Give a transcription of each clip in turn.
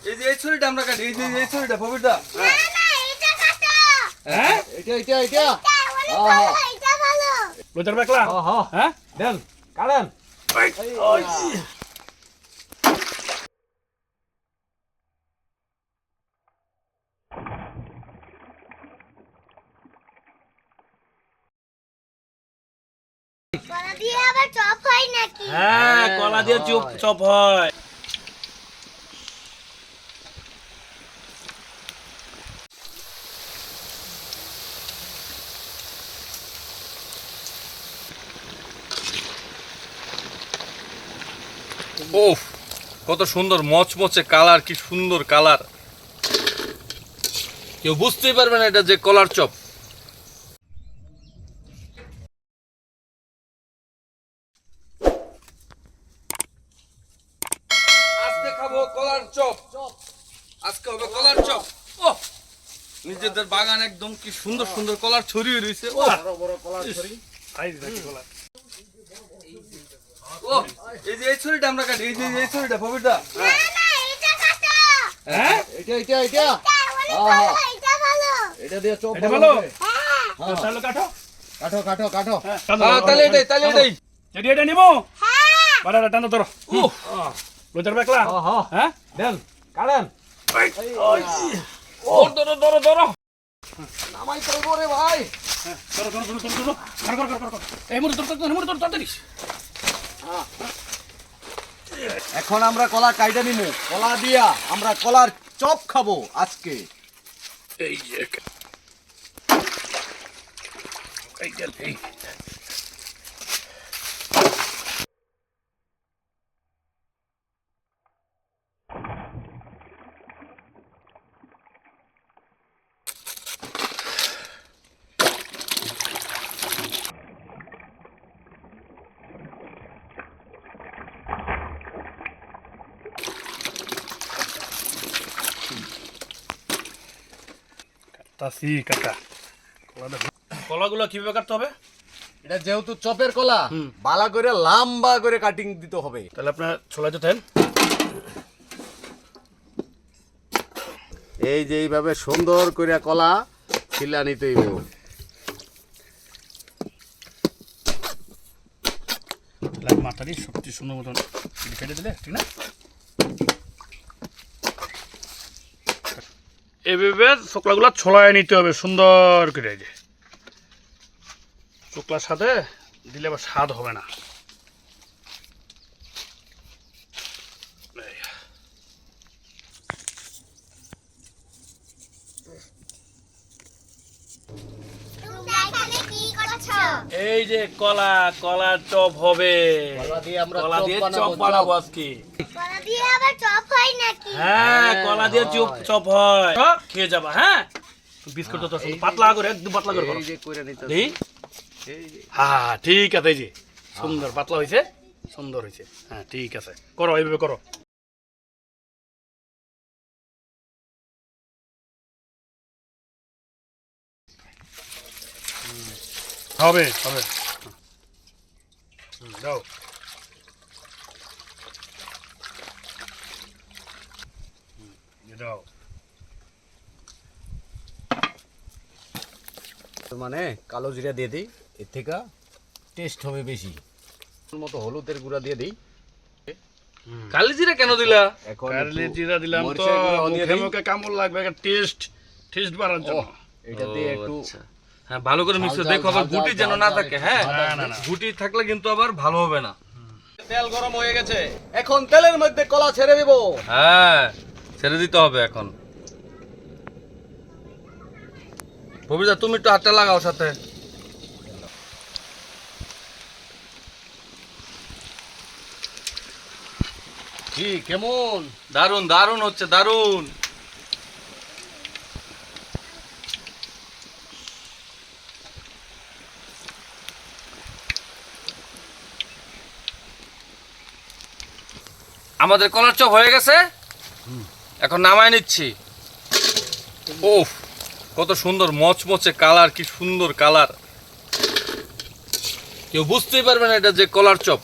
এই যে এই ছুরিটা আমরা কাটি, এই যে এই ছুরিটা ফবিরদা। না না এটা কাটো। হ্যাঁ এটা এটা ভালো। লইতার বেকলা হ্যাঁ দেন কাটেন। ওই কলা দিয়ে আবার চপ হয় নাকি? হ্যাঁ কলা দিয়ে চপ হয়। ওফ, কত সুন্দর মচমচে কালার, কি সুন্দর কালার। কেউ বুঝতেই পারবে না এটা যে কলার চপ। আজকে খাবো কলার চপ। আজকে হবে কলার চপ। ও, নিজেদের বাগান একদম কি সুন্দর সুন্দর কলার ছড়িয়ে রয়েছে। ও বড় বড় কলার ছড়ি। আই দেখি কলা। ও, এই যে এই ছড়িটা আমরা কাটি, এই যে এই ছড়িটা ফবিরদা। না না এটা কাটো। হ্যাঁ এটা এটা ভালো, এটা ভালো। এটা দিয়ে চপ এটা ভালো? হবে। হ্যাঁ তাহলে কাটো। কাটো কাটো কাটো। হ্যাঁ তাহলে এটাই, তাহলে এটাই। যদি এটা নিবো হ্যাঁ। বাড়াটা টানো ধরো। উহ, লইতার বেকলা হ্যাঁ দেন কাটেন। ধরো ধরো ধরো নামাই করবো রে ভাই। ধরো ধরো ধরো ধরো ধরো এই মুড়ি ধরো ধরো মুড়ি ধরো তাড়াতাড়ি। এখন আমরা কলা কাইটা নিমু। কলা দিয়া আমরা কলার চপ খাবো আজকে। এই যে এই গেল এই তাসি কাটা কলাগুলো কিভাবে কাটতে হবে? এটা যেহেতু চপের কলা, বালা করে লম্বা করে কাটিং দিতে হবে। তাহলে আপনার ছোলাইতে থাকেন। এই যে এইভাবে সুন্দর করে কলা ছিলা নিতে হইব। মাথাটি সবচেয়ে সুন্দর মতন কেটে দিলে ঠিক না? এইভাবে চোকলাগুলো ছড়ায় নিতে হবে সুন্দর করে। এই যে চোকলার সাথে দিলে আবার স্বাদ হবে না। তোমরা এখানে কি করছো? এই যে কলার চপ হবে। কলা দিয়ে আমরা কলা দিয়ে চপ চপ বানাবো, বানাবো চপ। আজকে। কলা দিয়ে আবার চপ হয় নাকি? হ্যাঁ কলা দিয়ে হয়। চপ হয়। খেয়ে যাবা হ্যাঁ। বিস্কুট তো শুধু পাতলা করে একদম পাতলা করে করো। এই যে কইরা নিতে হবে। দেই এই যে হ্যাঁ ঠিক আছে। এই যে সুন্দর পাতলা হয়েছে, সুন্দর হয়েছে। হ্যাঁ ঠিক আছে, করো এইভাবে করো। হবে হবে দাও। দাও মানে কালো জিরা দিয়ে দিই, এর থেকে টেস্ট হবে বেশি। মতো হলুদের গুঁড়া দিয়ে দিই। কালি জিরা কেন দিলা? এখন কারলে একটু জিরা দিলাম তো মরিচের গুঁড়া দিয়ে মুখে দিই। মুখে কামড় লাগবে, টেস্ট বাড়ার জন্য। এটা দিয়ে একটু আচ্ছা। হ্যাঁ, ভালো করে মিক্স ঝাল, দেখো, আবার ঝাল, গুটি ঝাল, যেন ঝাল, না ঝাল, থাকে। একটু হ্যাঁ, না, না। গুটি থাকলে কিন্তু আবার ভালো হবে না। তেল গরম হয়ে গেছে, এখন তেলের মধ্যে কলা ছেড়ে দেব। হ্যাঁ, ছেড়ে দিতে হবে এখন। ভবিদা তুমি একটু হাতটা লাগাও সাথে। কি কেমন? দারুন দারুন হচ্ছে, দারুন। আমাদের কলার চপ হয়ে গেছে, এখন নামায় নিচ্ছি। ওফ, কত সুন্দর মচমচে কালার, কি সুন্দর কালার। কেউ বুঝতেই পারবে না এটা যে কলার চপ।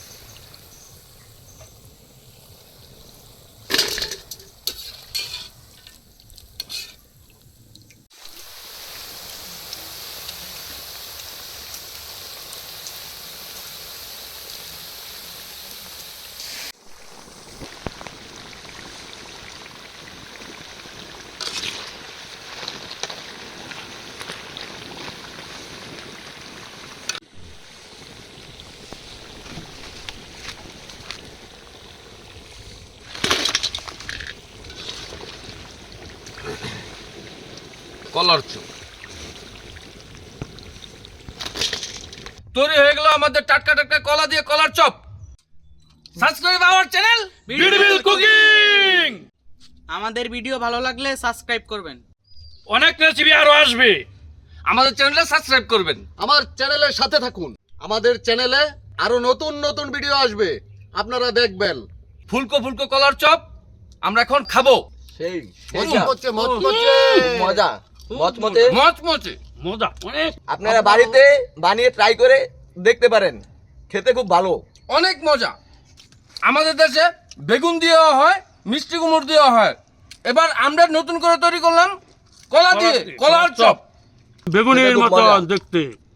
কলার চপ তৈরি হয়ে গেল আমাদের টাটকা টাটকা কলা দিয়ে কলার chop. Subscribe our channel beautiful cooking. আমাদের ভিডিও ভালো লাগলে সাবস্ক্রাইব করবেন। অনেক রেসিপি আরো আসবে। আমাদের চ্যানেলটা সাবস্ক্রাইব করবেন। আমার চ্যানেলের সাথে থাকুন। আমাদের চ্যানেলে আরো নতুন নতুন ভিডিও আসবে, আপনারা দেখবেন। ফুলকো ফুলকো কলার চপ আমরা এখন খাবো। সেই মচমচে মচমচে মজা মচমচে মচমচে মজা অনেক। আপনারা বাড়িতে বানিয়ে ট্রাই করে দেখতে পারেন, খেতে খুব ভালো। অনেক মজা। আমাদের দেশে বেগুন দেওয়া হয়, মিষ্টি কুমড় দেওয়া হয়, এবার আমরা নতুন করে তৈরি করলাম কলা দিয়ে কলার চপ। বেগুনের খেতে খুব মতো মজা। দেখতে।